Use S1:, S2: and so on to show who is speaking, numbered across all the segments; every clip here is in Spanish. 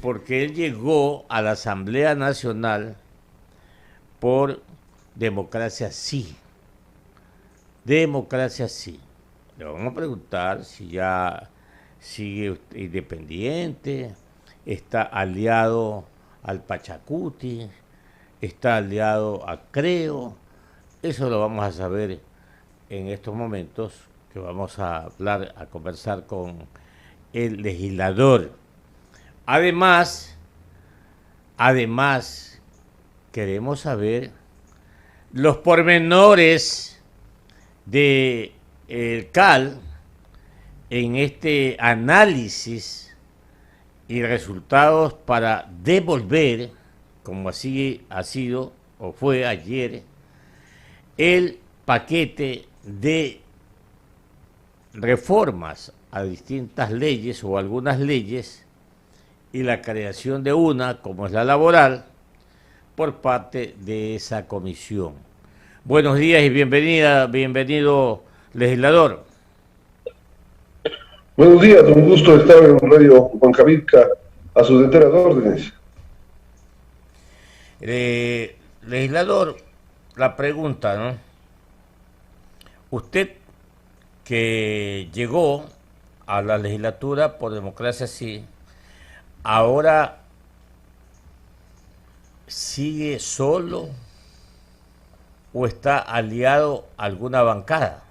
S1: porque él llegó a la Asamblea Nacional por democracia sí. Democracia sí. Le vamos a preguntar si ya sigue independiente, está aliado al Pachacuti, está aliado a Creo. Eso lo vamos a saber en estos momentos que vamos a hablar, a conversar con el legislador. Además, queremos saber los pormenores de el CAL en este análisis y resultados para devolver, como así ha sido o fue ayer, el paquete de reformas a distintas leyes o algunas leyes y la creación de una, como es la laboral, por parte de esa comisión. Buenos días y bienvenido, legislador.
S2: Buenos días, un gusto estar en Radio Huancavilca a sus enteras órdenes.
S1: Legislador, la pregunta, ¿no? Usted que llegó a la legislatura por democracia sí, ahora sigue solo o está aliado a alguna bancada.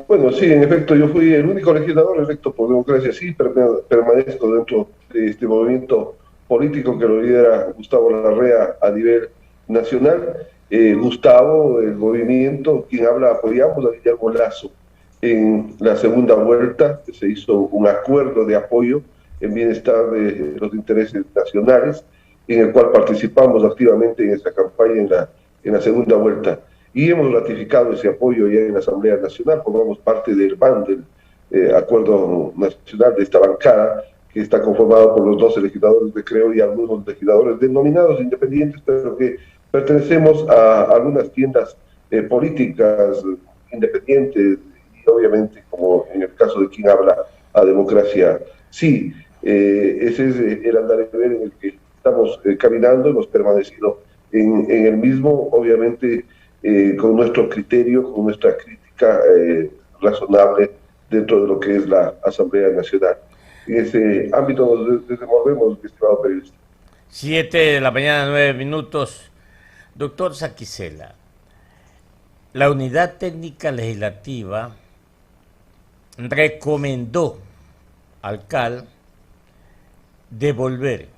S2: Bueno, sí, en efecto, yo fui el único legislador electo por democracia, sí, permanezco dentro de este movimiento político que lo lidera Gustavo Larrea a nivel nacional. Gustavo, el movimiento, quien habla, apoyamos a Guillermo Lasso en la segunda vuelta, se hizo un acuerdo de apoyo en bienestar de los intereses nacionales, en el cual participamos activamente en esta campaña en la segunda vuelta. Y hemos ratificado ese apoyo ya en la Asamblea Nacional, formamos parte del BAN, del Acuerdo Nacional de esta bancada, que está conformado por los 12 legisladores de Creo y algunos legisladores denominados independientes, pero que pertenecemos a algunas tiendas políticas independientes y obviamente, como en el caso de quien habla, a democracia. Sí, ese es el andar en el que estamos caminando, hemos permanecido en el mismo, obviamente, con nuestro criterio, con nuestra crítica razonable dentro de lo que es la Asamblea Nacional. En ese ámbito nos desenvolvemos, estimado periodista.
S1: 7 de la mañana, 9 minutos. Doctor Saquicela, la Unidad Técnica Legislativa recomendó al CAL devolver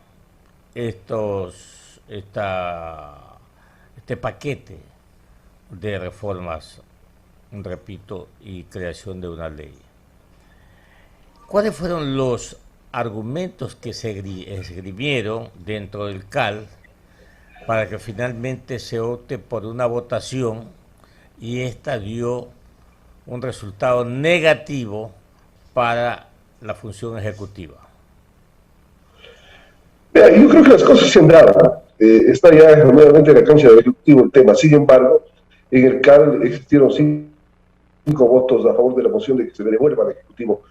S1: este paquete de reformas, repito, y creación de una ley. ¿Cuáles fueron los argumentos que se esgrimieron dentro del CAL para que finalmente se opte por una votación y esta dio un resultado negativo para la función ejecutiva?
S2: Yo creo que las cosas se han dado. Está ya nuevamente en la cancha del Ejecutivo el tema. Sin embargo, en el CAL existieron 5 votos a favor de la moción de que se le devuelva al Ejecutivo,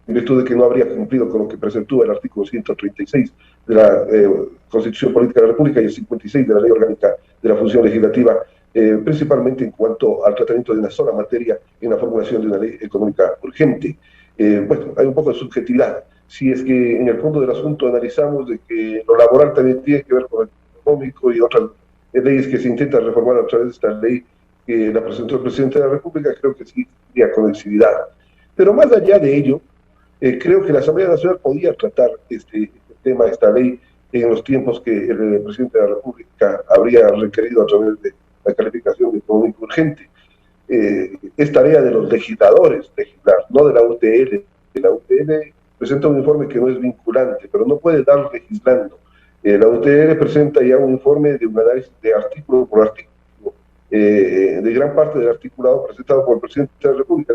S2: en virtud de que no habría cumplido con lo que presentó el artículo 136 de la Constitución Política de la República y el 56 de la Ley Orgánica de la Función Legislativa, principalmente en cuanto al tratamiento de una sola materia en la formulación de una ley económica urgente. Bueno, hay un poco de subjetividad. Si es que en el fondo del asunto analizamos de que lo laboral también tiene que ver con el económico y otras leyes que se intentan reformar a través de esta ley que la presentó el presidente de la República, creo que sí tendría conexidad. Pero más allá de ello, creo que la Asamblea Nacional podía tratar este tema, esta ley, en los tiempos que el presidente de la República habría requerido a través de la calificación de económico urgente. Es tarea de los legisladores legislar, no de la UTL. La UTL presenta un informe que no es vinculante, pero no puede dar legislando. La UTL presenta ya un informe de un análisis de artículo por artículo, de gran parte del articulado presentado por el presidente de la República.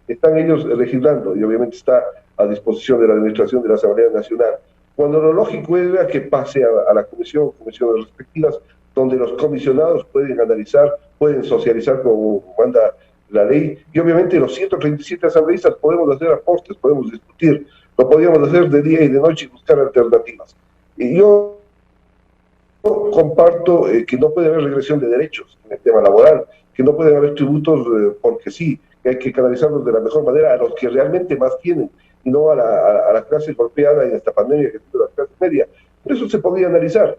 S2: Están ellos legislando y obviamente está a disposición de la administración de la Asamblea Nacional. Cuando lo lógico era que pase a la comisiones respectivas, donde los comisionados pueden analizar, pueden socializar como manda la ley, y obviamente los 137 asambleístas podemos hacer aportes, podemos discutir, lo podíamos hacer de día y de noche y buscar alternativas. Y yo comparto que no puede haber regresión de derechos en el tema laboral, que no pueden haber tributos porque sí, que hay que canalizarlos de la mejor manera a los que realmente más tienen, y no a la clase golpeada en esta pandemia que es la clase media. Por eso se podría analizar.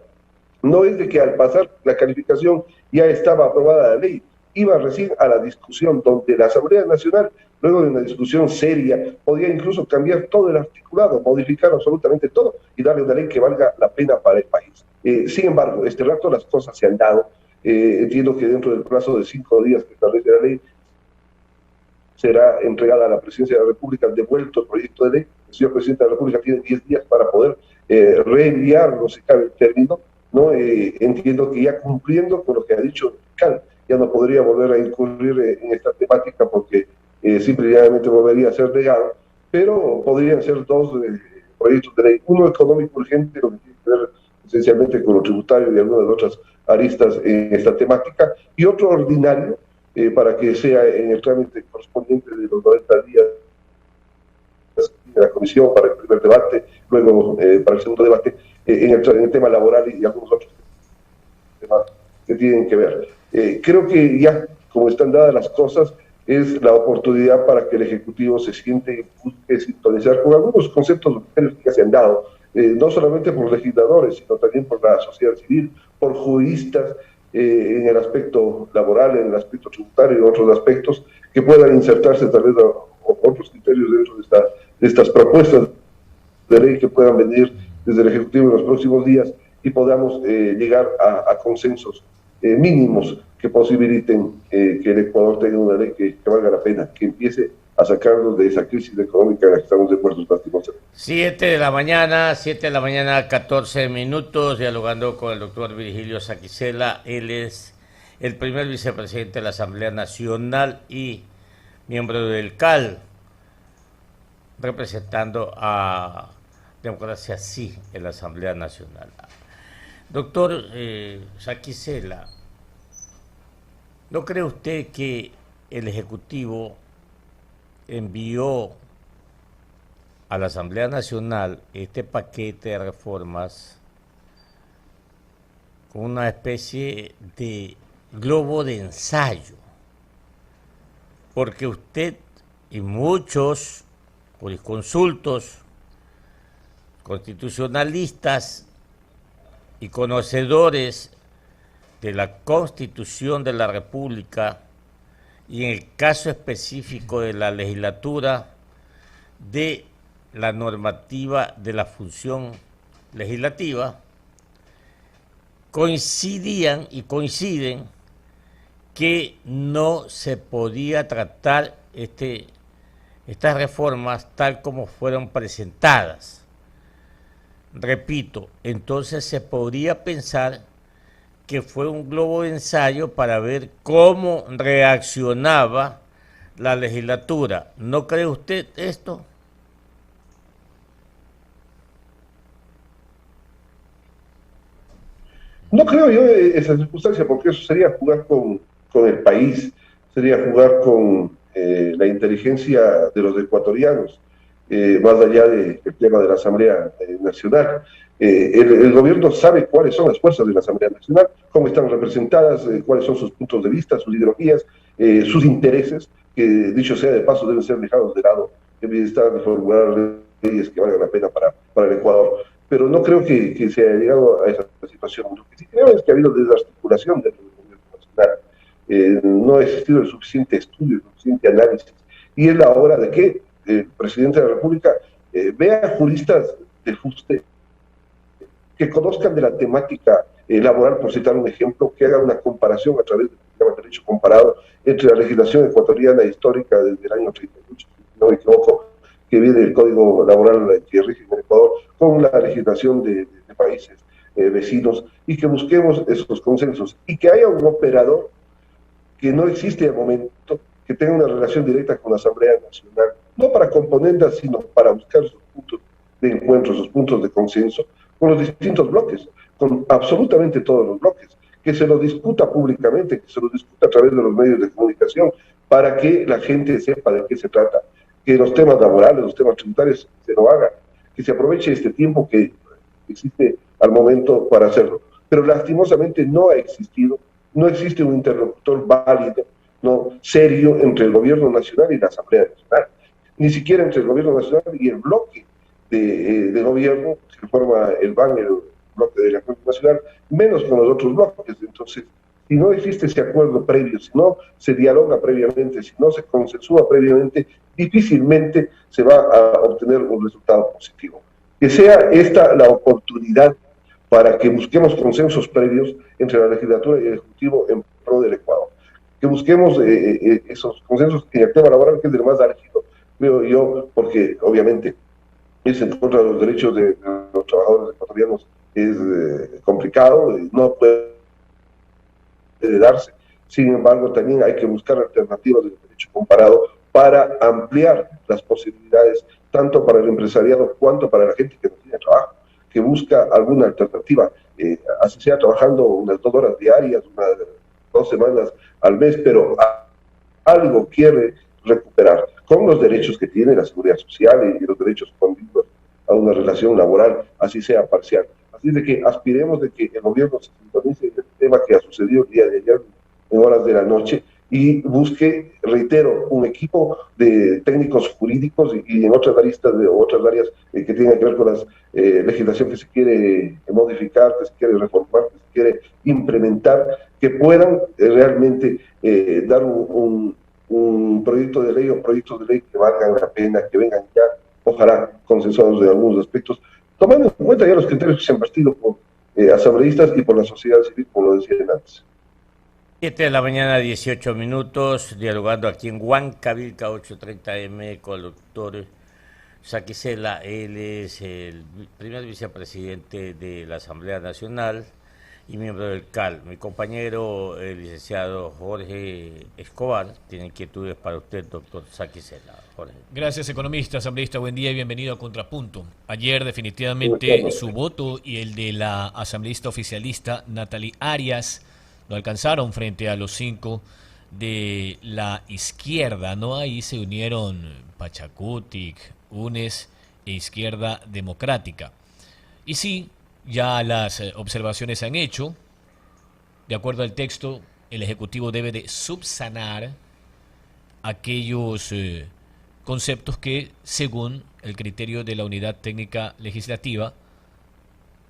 S2: No es de que al pasar la calificación ya estaba aprobada la ley, iba recién a la discusión donde la Asamblea Nacional, luego de una discusión seria, podía incluso cambiar todo el articulado, modificar absolutamente todo y darle una ley que valga la pena para el país. Sin embargo, este rato las cosas se han dado. Entiendo que dentro del plazo de 5 días que establece la ley, será entregada a la Presidencia de la República, devuelto el proyecto de ley. El señor Presidente de la República tiene 10 días para poder reenviarlo, si cabe el término, ¿no? Entiendo que ya cumpliendo con lo que ha dicho el fiscal, ya no podría volver a incurrir en esta temática porque simplemente volvería a ser legado, pero podrían ser dos proyectos de ley, uno económico urgente, lo que tiene que ver esencialmente con lo tributario y algunas otras aristas en esta temática, y otro ordinario, para que sea en el trámite correspondiente de los 90 días de la comisión para el primer debate, luego para el segundo debate, en el tema laboral y algunos otros temas que tienen que ver. Creo que ya, como están dadas las cosas, es la oportunidad para que el Ejecutivo se siente y busque sintonizar con algunos conceptos que ya se han dado, no solamente por legisladores, sino también por la sociedad civil, por juristas, en el aspecto laboral, en el aspecto tributario y otros aspectos que puedan insertarse tal vez otros criterios dentro de estas propuestas de ley que puedan venir desde el Ejecutivo en los próximos días y podamos llegar a consensos mínimos que posibiliten que el Ecuador tenga una ley que valga la pena, que empiece a sacarnos de esa crisis económica en la que estamos envueltos lastimosamente.
S1: 7 de la mañana, 14 minutos, dialogando con el doctor Virgilio Saquicela. Él es el primer vicepresidente de la Asamblea Nacional y miembro del CAL, representando a Democracia Sí en la Asamblea Nacional. Doctor Saquicela, ¿no cree usted que el Ejecutivo envió a la Asamblea Nacional este paquete de reformas con una especie de globo de ensayo? Porque usted y muchos jurisconsultos, constitucionalistas y conocedores de la Constitución de la República, y en el caso específico de la legislatura, de la normativa de la función legislativa, coincidían y coinciden que no se podía tratar estas reformas tal como fueron presentadas. Repito, entonces se podría pensar que fue un globo de ensayo para ver cómo reaccionaba la legislatura. ¿No cree usted esto?
S2: No creo yo esa circunstancia, porque eso sería jugar con el país, sería jugar con la inteligencia de los ecuatorianos, más allá del tema de la Asamblea Nacional. El gobierno sabe cuáles son las fuerzas de la Asamblea Nacional, cómo están representadas, cuáles son sus puntos de vista, sus ideologías, sus intereses, que dicho sea de paso deben ser dejados de lado en bienestar de formular leyes que valgan la pena para el Ecuador. Pero no creo que se haya llegado a esa situación. Lo que sí creo es que ha habido desarticulación dentro del gobierno nacional. No ha existido el suficiente estudio, el suficiente análisis. Y es la hora de que el presidente de la República vea juristas del FUSTE que conozcan de la temática laboral, por citar un ejemplo, que hagan una comparación a través del derecho comparado entre la legislación ecuatoriana histórica desde el año 38, si no me equivoco, que viene el Código Laboral que rige en el Ecuador, con la legislación de países vecinos, y que busquemos esos consensos, y que haya un operador que no existe al momento, que tenga una relación directa con la Asamblea Nacional, no para componendas, sino para buscar sus puntos de encuentro, sus puntos de consenso, con los distintos bloques, con absolutamente todos los bloques, que se lo discuta públicamente, que se lo discuta a través de los medios de comunicación, para que la gente sepa de qué se trata, que los temas laborales, los temas tributarios se lo hagan, que se aproveche este tiempo que existe al momento para hacerlo. Pero lastimosamente no ha existido, no existe un interlocutor válido, no serio entre el gobierno nacional y la Asamblea Nacional, ni siquiera entre el gobierno nacional y el bloque de gobierno que forma el BAN, el bloque de la Acuerdo Nacional, menos con los otros bloques. Entonces, si no existe ese acuerdo previo, si no se dialoga previamente, si no se consensúa previamente, difícilmente se va a obtener un resultado positivo. Que sea esta la oportunidad para que busquemos consensos previos entre la legislatura y el Ejecutivo en pro del Ecuador. Que busquemos esos consensos en el tema laboral, que es el más álgido, creo yo, porque obviamente es en contra de los derechos de los trabajadores ecuatorianos, es complicado, no puede darse. Sin embargo, también hay que buscar alternativas del derecho comparado para ampliar las posibilidades, tanto para el empresariado cuanto para la gente que no tiene trabajo, que busca alguna alternativa, así sea trabajando unas 2 horas diarias, unas 2 semanas al mes, pero algo quiere recuperar con los derechos que tiene la seguridad social y los derechos conditos a una relación laboral, así sea parcial. Así de que aspiremos de que el gobierno se sintonice en el tema que ha sucedido el día de ayer en horas de la noche y busque, reitero, un equipo de técnicos jurídicos y en otras aristas de otras áreas que tengan que ver con la legislación que se quiere modificar, que se quiere reformar, que se quiere implementar, que puedan realmente dar un proyecto de ley o proyectos de ley que valgan la pena, que vengan ya, ojalá, consensuados de algunos aspectos, tomando en cuenta ya los criterios que se han partido por asambleístas y por la sociedad civil, como lo decían antes.
S1: 7 de la mañana, 18 minutos, dialogando aquí en Huancavilca, 8:30 AM, con el doctor Saquicela. Él es el primer vicepresidente de la Asamblea Nacional y miembro del CAL. Mi compañero, el licenciado Jorge Escobar, tiene inquietudes para usted, doctor Saquicela. Jorge.
S3: Gracias, economista, asambleísta. Buen día y bienvenido a Contrapunto. Ayer definitivamente su voto y el de la asambleísta oficialista Natalie Arias no alcanzaron frente a los 5 de la izquierda, ¿no? Ahí se unieron Pachacutic, UNES e Izquierda Democrática. Y sí, ya las observaciones se han hecho. De acuerdo al texto, el Ejecutivo debe de subsanar aquellos conceptos que, según el criterio de la Unidad Técnica Legislativa,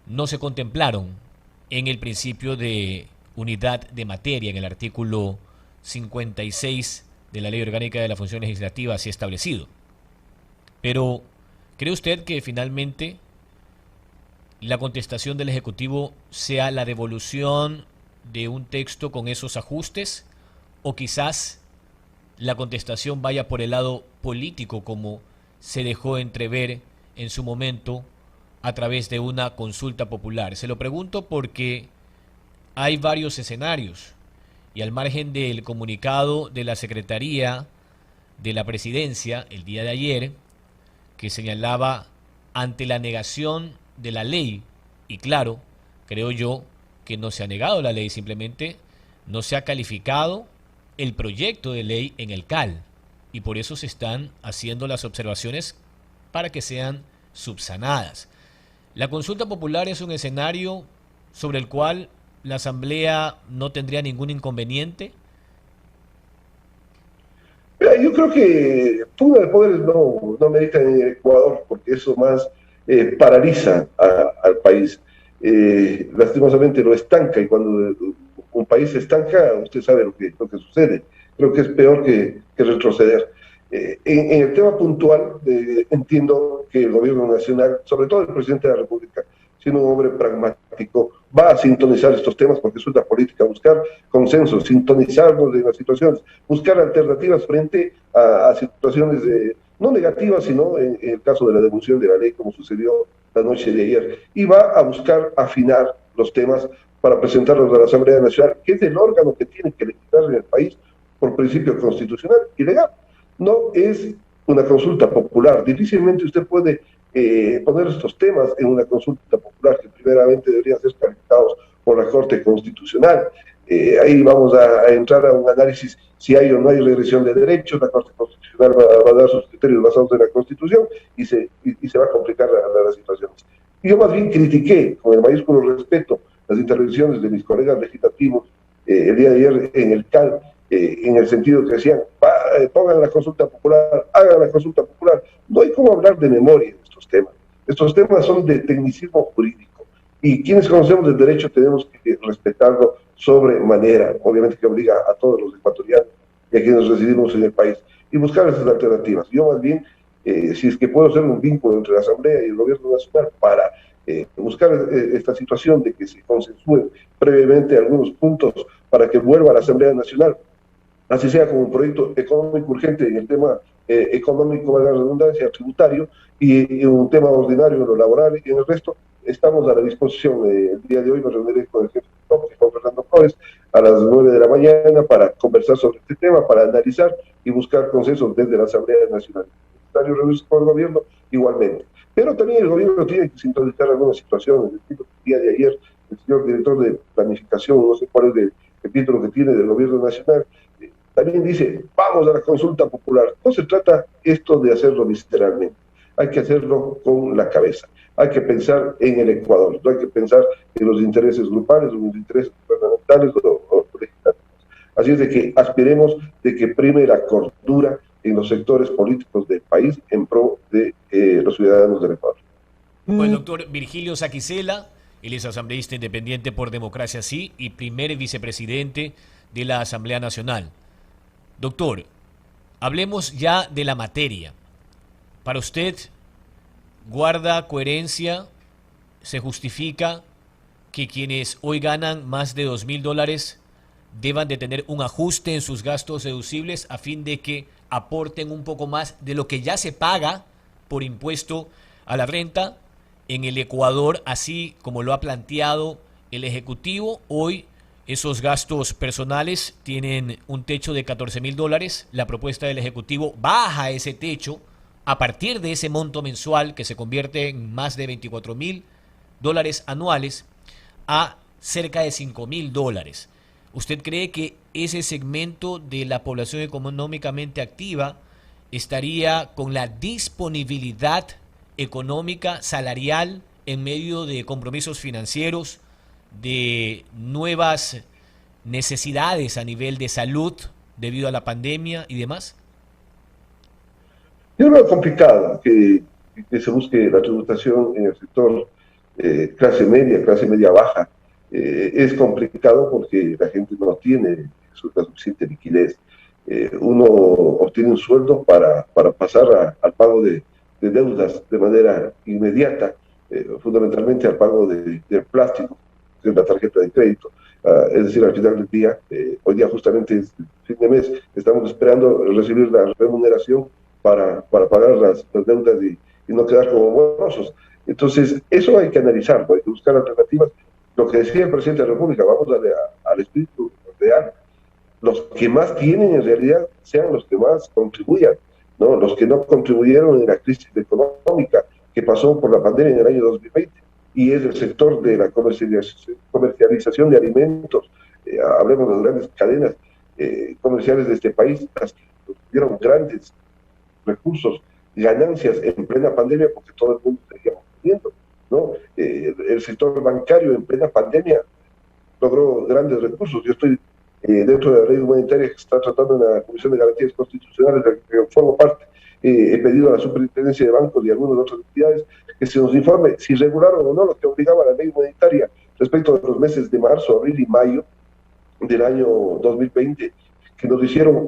S3: no se contemplaron en el principio de unidad de materia, en el artículo 56 de la Ley Orgánica de la Función Legislativa, así establecido. Pero, ¿cree usted que finalmente la contestación del Ejecutivo sea la devolución de un texto con esos ajustes? ¿O quizás la contestación vaya por el lado político, como se dejó entrever en su momento a través de una consulta popular? Se lo pregunto porque hay varios escenarios y al margen del comunicado de la Secretaría de la Presidencia el día de ayer, que señalaba ante la negación de la ley, y claro, creo yo que no se ha negado la ley, simplemente no se ha calificado el proyecto de ley en el CAL, y por eso se están haciendo las observaciones para que sean subsanadas. La consulta popular es un escenario sobre el cual la Asamblea no tendría ningún inconveniente.
S2: Yo creo que pugna de poderes no merita en Ecuador, porque eso más paraliza al país. Lastimosamente lo estanca, y cuando un país se estanca, usted sabe lo que sucede. Creo que es peor que retroceder. En el tema puntual, entiendo que el gobierno nacional, sobre todo el presidente de la República, siendo un hombre pragmático, va a sintonizar estos temas porque es una política, buscar consensos, sintonizarnos en las situaciones, buscar alternativas frente a situaciones no negativas, sino en el caso de la devolución de la ley, como sucedió la noche de ayer, y va a buscar afinar los temas para presentarlos a la Asamblea Nacional, que es el órgano que tiene que legislar en el país por principio constitucional y legal. No es una consulta popular. Difícilmente usted puede poner estos temas en una consulta popular, que primeramente deberían ser calificados por la Corte Constitucional. Ahí vamos a entrar a un análisis si hay o no hay regresión de derechos. La Corte Constitucional va a dar sus criterios basados en la Constitución y se va a complicar la situación. Yo más bien critiqué, con el mayúsculo respeto, las intervenciones de mis colegas legislativos el día de ayer en el CAL, en el sentido que decían, pongan la consulta popular, hagan la consulta popular. No hay cómo hablar de memoria en estos temas. Estos temas son de tecnicismo jurídico. Y quienes conocemos del derecho tenemos que respetarlo sobremanera, obviamente que obliga a todos los ecuatorianos y a quienes residimos en el país, y buscar esas alternativas. Yo más bien, si es que puedo hacer un vínculo entre la Asamblea y el Gobierno Nacional para buscar esta situación de que se consensúen previamente algunos puntos para que vuelva a la Asamblea Nacional, así sea como un proyecto económico urgente en el tema económico, valga la redundancia, tributario, y un tema ordinario en lo laboral y en el resto, estamos a la disposición. El día de hoy me reuniré con el jefe de TOC, con Fernando Flores, a las 9 de la mañana para conversar sobre este tema, para analizar y buscar consensos desde la Asamblea Nacional. Necesario reunirse con el gobierno igualmente. Pero también el gobierno tiene que sintonizar algunas situaciones. El día de ayer, el señor director de planificación, no sé cuál es el título que tiene del gobierno nacional, también dice, vamos a la consulta popular. No se trata esto de hacerlo visceralmente, hay que hacerlo con la cabeza. Hay que pensar en el Ecuador, no hay que pensar en los intereses grupales, en los intereses gubernamentales o legislativos. Así es de que aspiremos de que prime la cordura en los sectores políticos del país en pro de los ciudadanos del Ecuador.
S3: El doctor Virgilio Saquicela, él es asambleísta independiente por Democracia Sí y primer vicepresidente de la Asamblea Nacional. Doctor, hablemos ya de la materia. Para usted, ¿guarda coherencia? ¿Se justifica que quienes hoy ganan más de $2.000 deban de tener un ajuste en sus gastos deducibles a fin de que aporten un poco más de lo que ya se paga por impuesto a la renta en el Ecuador, así como lo ha planteado el Ejecutivo? Hoy esos gastos personales tienen un techo de $14.000. La propuesta del Ejecutivo baja ese techo a partir de ese monto mensual que se convierte en más de $24.000 anuales a cerca de $5.000. ¿Usted cree que ese segmento de la población económicamente activa estaría con la disponibilidad económica, salarial, en medio de compromisos financieros, de nuevas necesidades a nivel de salud debido a la pandemia y demás?
S2: Yo veo complicado que se busque la tributación en el sector clase media baja. Es complicado porque la gente no tiene la suficiente liquidez. Uno obtiene un sueldo para pasar al pago de deudas de manera inmediata, fundamentalmente al pago del plástico, de la tarjeta de crédito. Es decir, al final del día, hoy día justamente es fin de mes, estamos esperando recibir la remuneración para pagar las deudas y no quedar como morosos. Entonces, eso hay que analizarlo, hay que buscar alternativas. Lo que decía el presidente de la República, vamos al espíritu real. Los que más tienen en realidad sean los que más contribuyan, ¿no? Los que no contribuyeron en la crisis económica que pasó por la pandemia en el año 2020, y es el sector de la comercialización de alimentos. Hablemos de las grandes cadenas comerciales de este país, las que tuvieron grandes recursos y ganancias en plena pandemia porque todo el mundo seguía comiendo, ¿no? El sector bancario en plena pandemia logró grandes recursos. Yo estoy dentro de la ley humanitaria que se está tratando en la Comisión de Garantías Constitucionales, de la que formo parte. He pedido a la Superintendencia de Bancos y a algunas otras entidades que se nos informe si regularon o no lo que obligaba la ley humanitaria respecto de los meses de marzo, abril y mayo del año 2020, que nos hicieron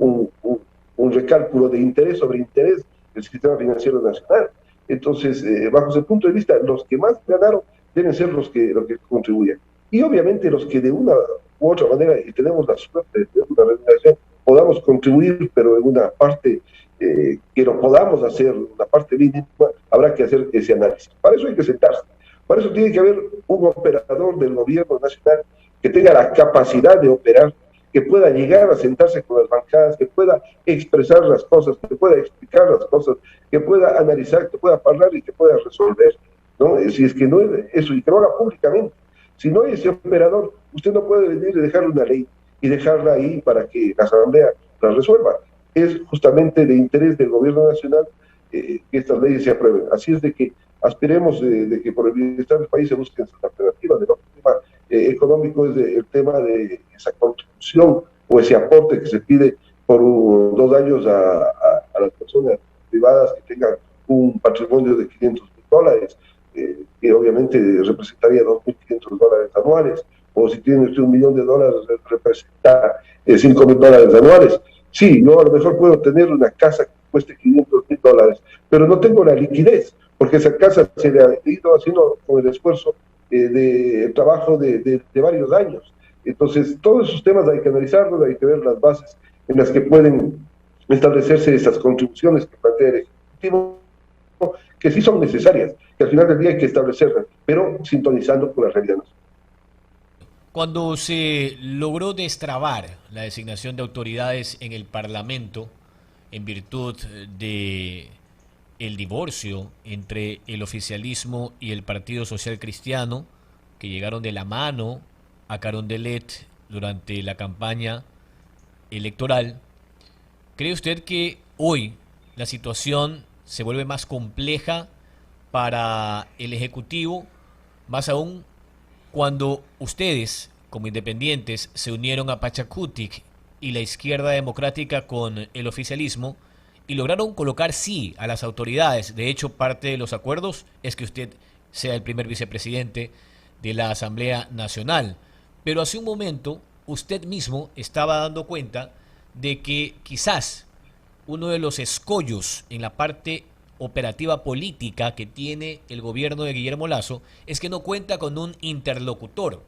S2: un recálculo de interés sobre interés del sistema financiero nacional. Entonces, bajo ese punto de vista, los que más ganaron deben ser los que contribuyen. Y obviamente los que de una u otra manera, y tenemos la suerte de una remuneración, podamos contribuir, pero en una parte que lo podamos hacer, una parte mínima, habrá que hacer ese análisis. Para eso hay que sentarse. Para eso tiene que haber un operador del gobierno nacional que tenga la capacidad de operar, que pueda llegar a sentarse con las bancadas, que pueda expresar las cosas, que pueda explicar las cosas, que pueda analizar, que pueda hablar y que pueda resolver, ¿no? Si es que no es eso, y que lo haga públicamente. Si no hay ese operador, usted no puede venir y dejarle una ley y dejarla ahí para que la Asamblea la resuelva. Es justamente de interés del gobierno nacional que estas leyes se aprueben. Así es de que aspiremos de que por el bienestar del país se busquen alternativas. El tema económico es el tema de esa contribución o ese aporte que se pide por 2 años a las personas privadas que tengan un patrimonio de $500,000, que obviamente representaría $2.500 anuales, o si tiene usted $1.000.000, representa $5.000 anuales. Sí, yo a lo mejor puedo tener una casa que cueste $500,000, pero no tengo la liquidez, porque esa casa se le ha ido haciendo con el esfuerzo de trabajo de varios años. Entonces, todos esos temas hay que analizarlos, hay que ver las bases en las que pueden establecerse esas contribuciones que plantea el Ejecutivo, que sí son necesarias, que al final del día hay que establecerlas, pero sintonizando con la realidad nacional.
S3: Cuando se logró destrabar la designación de autoridades en el Parlamento en virtud de el divorcio entre el oficialismo y el Partido Social Cristiano, que llegaron de la mano a Carondelet durante la campaña electoral, ¿cree usted que hoy la situación se vuelve más compleja para el Ejecutivo, más aún cuando ustedes, como independientes, se unieron a Pachacutic y la izquierda democrática con el oficialismo y lograron colocar sí a las autoridades? De hecho, parte de los acuerdos es que usted sea el primer vicepresidente de la Asamblea Nacional. Pero hace un momento usted mismo estaba dando cuenta de que quizás uno de los escollos en la parte operativa política que tiene el gobierno de Guillermo Lasso es que no cuenta con un interlocutor.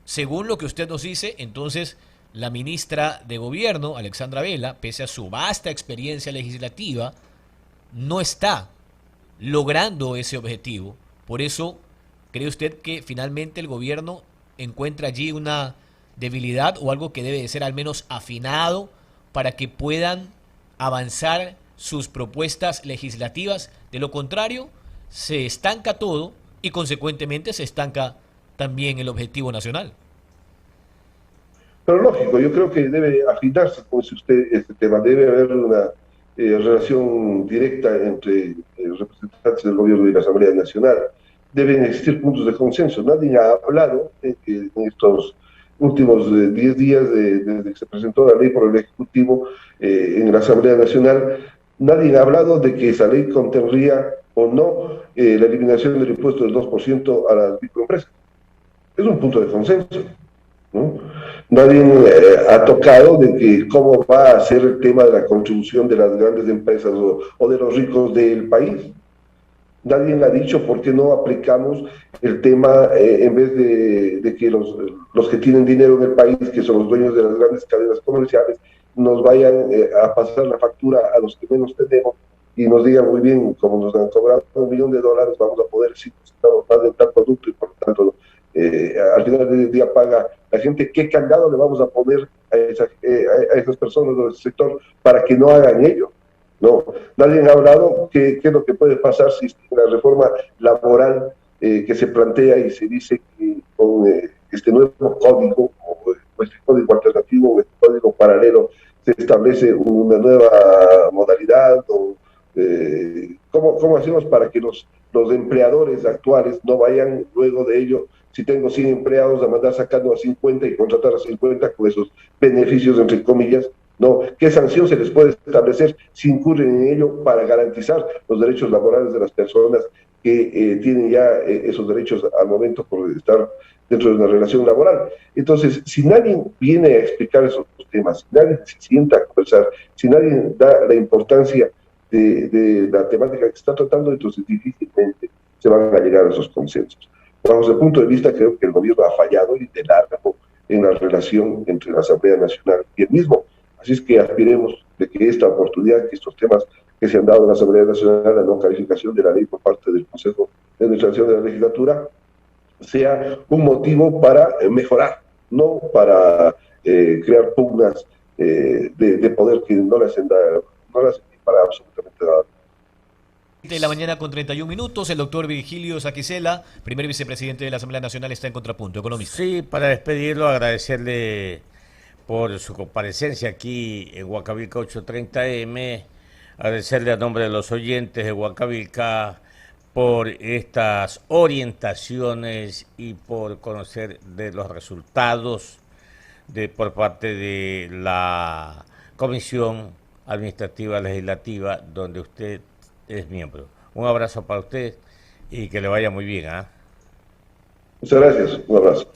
S3: Según lo que usted nos dice, entonces la ministra de Gobierno, Alexandra Vela, pese a su vasta experiencia legislativa, no está logrando ese objetivo. Por eso, ¿cree usted que finalmente el gobierno encuentra allí una debilidad o algo que debe de ser al menos afinado para que puedan avanzar sus propuestas legislativas? De lo contrario, se estanca todo y consecuentemente se estanca también el objetivo nacional.
S2: Pero lógico, yo creo que debe afinarse, como dice usted, este tema. Debe haber una relación directa entre representantes del gobierno y la Asamblea Nacional. Deben existir puntos de consenso. Nadie ha hablado en estos últimos 10 días desde que se presentó la ley por el Ejecutivo en la Asamblea Nacional. Nadie ha hablado de que esa ley contendría o no la eliminación del impuesto del 2% a las microempresas. Es un punto de consenso, ¿no? Nadie ha tocado de que cómo va a ser el tema de la contribución de las grandes empresas o de los ricos del país. Nadie ha dicho por qué no aplicamos el tema en vez de que los que tienen dinero en el país, que son los dueños de las grandes cadenas comerciales, nos vayan a pasar la factura a los que menos tenemos y nos digan muy bien, como nos han cobrado $1.000.000, vamos a poder decir que estamos más de tal producto y por lo tanto al final del día paga la gente. ¿Qué candado le vamos a poner a esas personas del sector para que no hagan ello? No, nadie ha hablado qué es lo que puede pasar si la reforma laboral que se plantea y se dice que con este nuevo código o este código alternativo o este código paralelo se establece una nueva modalidad o ¿cómo hacemos para que los empleadores actuales no vayan luego de ello, si tengo 100 empleados, a mandar sacando a 50 y contratar a 50 con esos beneficios entre comillas? No, ¿qué sanción se les puede establecer si incurren en ello para garantizar los derechos laborales de las personas que tienen ya esos derechos al momento por estar dentro de una relación laboral? Entonces, si nadie viene a explicar esos temas, si nadie se sienta a conversar, si nadie da la importancia de la temática que se está tratando, entonces difícilmente se van a llegar a esos consensos. Bajo ese punto de vista, creo que el gobierno ha fallado y de largo en la relación entre la Asamblea Nacional y el mismo. Así es que aspiremos de que esta oportunidad, que estos temas que se han dado en la Asamblea Nacional, la no calificación de la ley por parte del Consejo de Administración de la Legislatura, sea un motivo para mejorar, no para crear pugnas de poder que no le hacen para absolutamente nada.
S3: De la mañana con 31 minutos, el doctor Virgilio Saquicela, primer vicepresidente de la Asamblea Nacional, está en Contrapunto, economista.
S1: Sí, para despedirlo, agradecerle por su comparecencia aquí en Huancavelica 830M, agradecerle a nombre de los oyentes de Huancavelica por estas orientaciones y por conocer de los resultados por parte de la Comisión Administrativa Legislativa, donde usted es miembro. Un abrazo para usted y que le vaya muy bien.
S2: Muchas gracias, un abrazo.